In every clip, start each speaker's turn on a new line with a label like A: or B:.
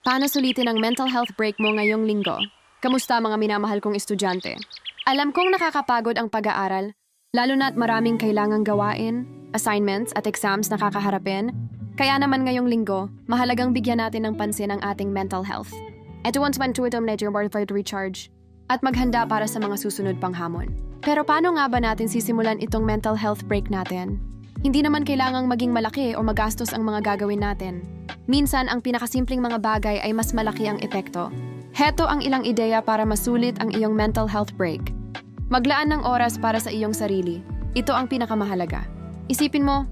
A: Paano sulitin ang mental health break mo ngayong linggo? Kamusta mga minamahal kong estudyante? Alam kong nakakapagod ang pag-aaral, lalo na't maraming kailangang gawain, assignments at exams na kakaharapin. Kaya naman ngayong linggo, mahalagang bigyan natin ng pansin ang ating mental health. Ito once man to medyo worth to recharge at maghanda para sa mga susunod pang hamon. Pero paano nga ba natin sisimulan itong mental health break natin? Hindi naman kailangang maging malaki o magastos ang mga gagawin natin. Minsan, ang pinakasimpleng mga bagay ay mas malaki ang epekto. Heto ang ilang ideya para masulit ang iyong mental health break. Maglaan ng oras para sa iyong sarili. Ito ang pinakamahalaga. Isipin mo,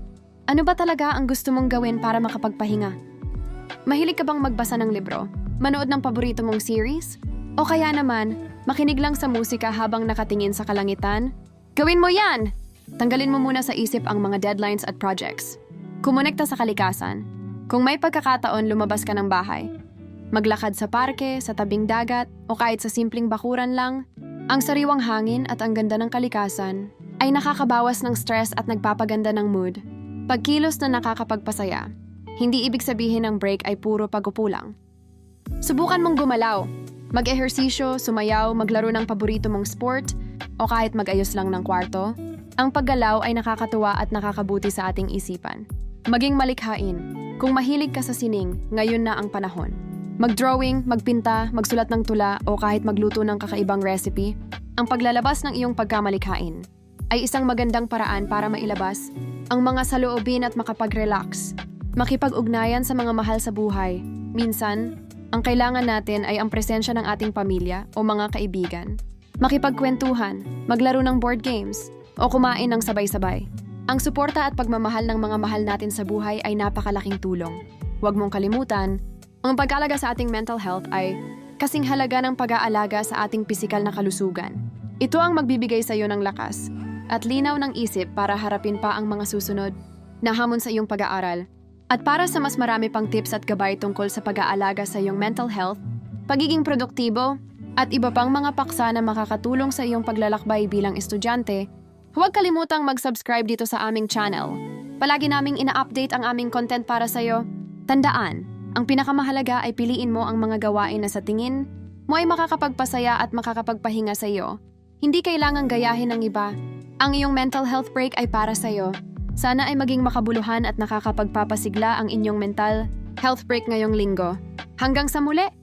A: ano ba talaga ang gusto mong gawin para makapagpahinga? Mahilig ka bang magbasa ng libro? Manood ng paborito mong series? O kaya naman, makinig lang sa musika habang nakatingin sa kalangitan? Gawin mo yan! Tanggalin mo muna sa isip ang mga deadlines at projects. Kumonekta sa kalikasan. Kung may pagkakataon, lumabas ka ng bahay. Maglakad sa parke, sa tabing dagat, o kahit sa simpleng bakuran lang, ang sariwang hangin at ang ganda ng kalikasan ay nakakabawas ng stress at nagpapaganda ng mood. Pagkilos na nakakapagpasaya, hindi ibig sabihin ng break ay puro pagupulang. Subukan mong gumalaw. Mag-ehersisyo, sumayaw, maglaro ng paborito mong sport, o kahit mag-ayos lang ng kwarto. Ang paggalaw ay nakakatuwa at nakakabuti sa ating isipan. Maging malikhain. Kung mahilig ka sa sining, ngayon na ang panahon. Mag-drawing, magpinta, magsulat ng tula o kahit magluto ng kakaibang recipe, ang paglalabas ng iyong pagkamalikhain ay isang magandang paraan para mailabas ang mga saloobin at makapag-relax. Makipag-ugnayan sa mga mahal sa buhay. Minsan, ang kailangan natin ay ang presensya ng ating pamilya o mga kaibigan. Makipagkwentuhan, maglaro ng board games, o kumain ng sabay-sabay. Ang suporta at pagmamahal ng mga mahal natin sa buhay ay napakalaking tulong. Huwag mong kalimutan, ang pag-aalaga sa ating mental health ay kasing halaga ng pag-aalaga sa ating pisikal na kalusugan. Ito ang magbibigay sa iyo ng lakas at linaw ng isip para harapin pa ang mga susunod na hamon sa iyong pag-aaral. At para sa mas marami pang tips at gabay tungkol sa pag-aalaga sa iyong mental health, pagiging produktibo, at iba pang mga paksa na makakatulong sa iyong paglalakbay bilang estudyante, huwag kalimutang mag-subscribe dito sa aming channel. Palagi naming ina-update ang aming content para sa iyo. Tandaan, ang pinakamahalaga ay piliin mo ang mga gawain na sa tingin mo ay makakapagpasaya at makakapagpahinga sa iyo. Hindi kailangang gayahin ng iba. Ang iyong mental health break ay para sa iyo. Sana ay maging makabuluhan at nakakapagpapasigla ang inyong mental health break ngayong linggo. Hanggang sa muli!